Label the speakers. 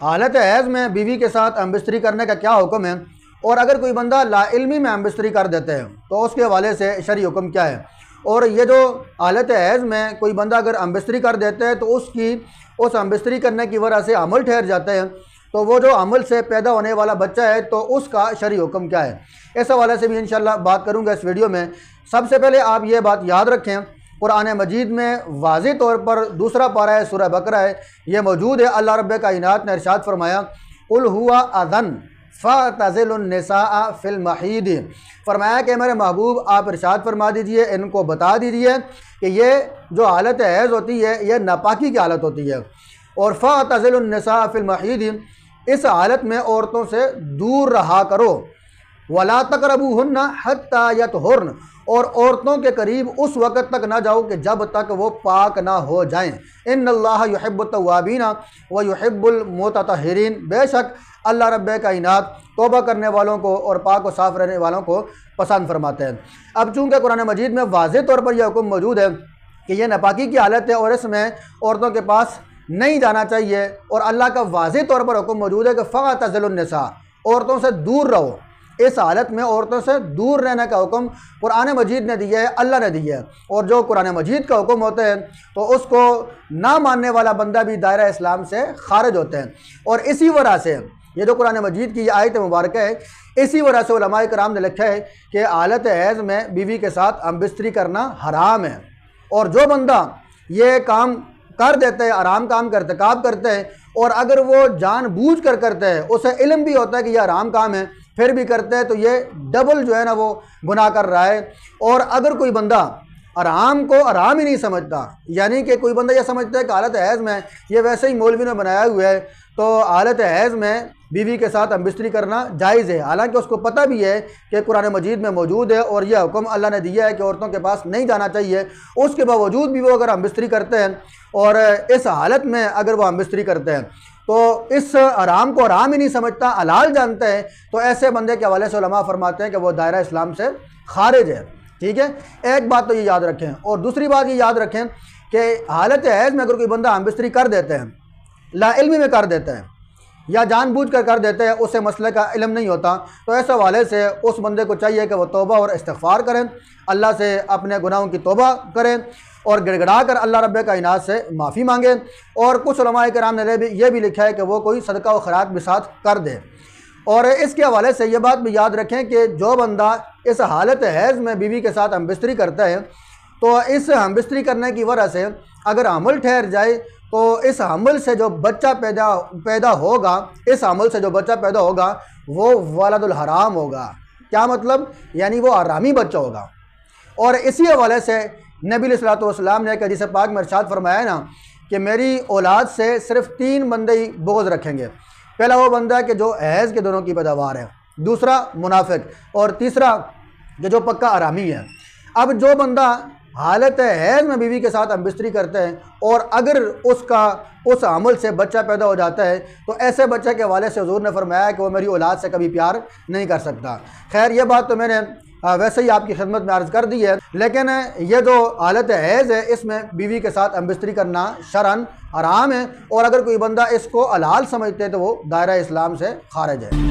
Speaker 1: حالت حیض میں بیوی کے ساتھ ہم بستری کرنے کا کیا حکم ہے، اور اگر کوئی بندہ لا علمی میں ہم بستری کر دیتے ہیں تو اس کے حوالے سے شرعی حکم کیا ہے، اور یہ جو حالت حیض میں کوئی بندہ اگر ہم بستری کر دیتے ہے تو اس ہم بستری کرنے کی وجہ سے عمل ٹھہر جاتے ہیں، تو وہ جو عمل سے پیدا ہونے والا بچہ ہے تو اس کا شرعی حکم کیا ہے، اس حوالے سے بھی انشاءاللہ بات کروں گا اس ویڈیو میں۔ سب سے پہلے آپ یہ بات یاد رکھیں، قرآن مجید میں واضح طور پر دوسرا پارہ ہے سورہ بقرہ ہے، یہ موجود ہے۔ اللہ رب کائنات نے ارشاد فرمایا قل هو اذن فاعتزلوا النساء فی المحیض، فرمایا کہ میرے محبوب آپ ارشاد فرما دیجئے، ان کو بتا دیجئے کہ یہ جو حالت حیض ہوتی ہے یہ ناپاکی کی حالت ہوتی ہے، اور فاعتزلوا النساء فی المحیض، اس حالت میں عورتوں سے دور رہا کرو، ولا تقربوہن حتی یطہرن، اور عورتوں کے قریب اس وقت تک نہ جاؤ کہ جب تک وہ پاک نہ ہو جائیں، ان اللہ یحب التوابین ویحب المتطہرین، بے شک اللہ رب کائنات توبہ کرنے والوں کو اور پاک و صاف رہنے والوں کو پسند فرماتے ہیں۔ اب چونکہ قرآن مجید میں واضح طور پر یہ حکم موجود ہے کہ یہ ناپاکی کی حالت ہے اور اس میں عورتوں کے پاس نہیں جانا چاہیے، اور اللہ کا واضح طور پر حکم موجود ہے کہ فاعتزلوا النساء، عورتوں سے دور رہو، اس حالت میں عورتوں سے دور رہنے کا حکم قرآن مجید نے دیا ہے، اللہ نے دیا ہے، اور جو قرآن مجید کا حکم ہوتا ہے تو اس کو نہ ماننے والا بندہ بھی دائرہ اسلام سے خارج ہوتے ہیں، اور اسی وجہ سے یہ جو قرآن مجید کی یہ آیت مبارکہ ہے، اسی وجہ سے علماء کرام نے لکھا ہے کہ حالت حیض میں بیوی کے ساتھ ہم بستری کرنا حرام ہے، اور جو بندہ یہ کام کر دیتے ہیں، حرام کام کا ارتکاب کرتے ہیں، اور اگر وہ جان بوجھ کر کرتے ہیں، اسے علم بھی ہوتا ہے کہ یہ حرام کام ہے، پھر بھی کرتے ہیں، تو یہ ڈبل جو ہے نا وہ گناہ کر رہا ہے۔ اور اگر کوئی بندہ حرام کو حرام ہی نہیں سمجھتا، یعنی کہ کوئی بندہ یہ سمجھتا ہے کہ حالت حیض میں یہ ویسے ہی مولوی نے بنایا ہوا ہے تو حالت حیض میں بیوی کے ساتھ ہم بستری کرنا جائز ہے، حالانکہ اس کو پتہ بھی ہے کہ قرآن مجید میں موجود ہے اور یہ حکم اللہ نے دیا ہے کہ عورتوں کے پاس نہیں جانا چاہیے، اس کے باوجود بھی وہ اگر ہم بستری کرتے ہیں اور اس حالت میں اگر وہ ہم بستری کرتے ہیں تو اس حرام کو حرام ہی نہیں سمجھتا، حلال جانتے ہیں، تو ایسے بندے کے حوالے سے علماء فرماتے ہیں کہ وہ دائرہ اسلام سے خارج ہے۔ ٹھیک ہے، ایک بات تو یہ یاد رکھیں، اور دوسری بات یہ یاد رکھیں کہ حالت حیض میں اگر کوئی بندہ ہم بستری کر دیتے ہیں، لا علمی میں کر دیتے ہیں یا جان بوجھ کر دیتے ہیں، اسے مسئلے کا علم نہیں ہوتا، تو ایسے حوالے سے اس بندے کو چاہیے کہ وہ توبہ اور استغفار کریں، اللہ سے اپنے گناہوں کی توبہ کریں اور گڑ گڑا کر اللہ رب کائنات سے معافی مانگیں، اور کچھ علماء کرام نے یہ بھی لکھا ہے کہ وہ کوئی صدقہ و خیرات بھی ساتھ کر دے۔ اور اس کے حوالے سے یہ بات بھی یاد رکھیں کہ جو بندہ اس حالت حیض میں بیوی کے ساتھ ہم بستری کرتا ہے تو اس ہم بستری کرنے کی وجہ سے اگر حمل ٹھہر جائے تو اس حمل سے جو بچہ پیدا ہوگا، اس حمل سے جو بچہ پیدا ہوگا وہ ولد الحرام ہوگا۔ کیا مطلب؟ یعنی وہ حرامی بچہ ہوگا۔ اور اسی حوالے سے نبی علیہ الصلوۃ والسلام نے ایک حدیث پاک میں ارشاد فرمایا نا کہ میری اولاد سے صرف 3 بندے ہی بغض رکھیں گے، پہلا وہ بندہ ہے کہ جو حیض کے دنوں کی پیداوار ہے، دوسرا منافق، اور تیسرا کہ جو پکا حرامی ہے۔ اب جو بندہ حالت حیض میں بیوی کے ساتھ ہم بستری کرتے ہیں اور اگر اس عمل سے بچہ پیدا ہو جاتا ہے تو ایسے بچہ کے حوالے سے حضور نے فرمایا کہ وہ میری اولاد سے کبھی پیار نہیں کر سکتا۔ خیر یہ بات تو میں نے ویسے ہی آپ کی خدمت میں عرض کر دی ہے، لیکن یہ جو حالت حیض ہے اس میں بیوی کے ساتھ ہم بستری کرنا شرعاً حرام ہے، اور اگر کوئی بندہ اس کو حلال سمجھتے تو وہ دائرہ اسلام سے خارج ہے۔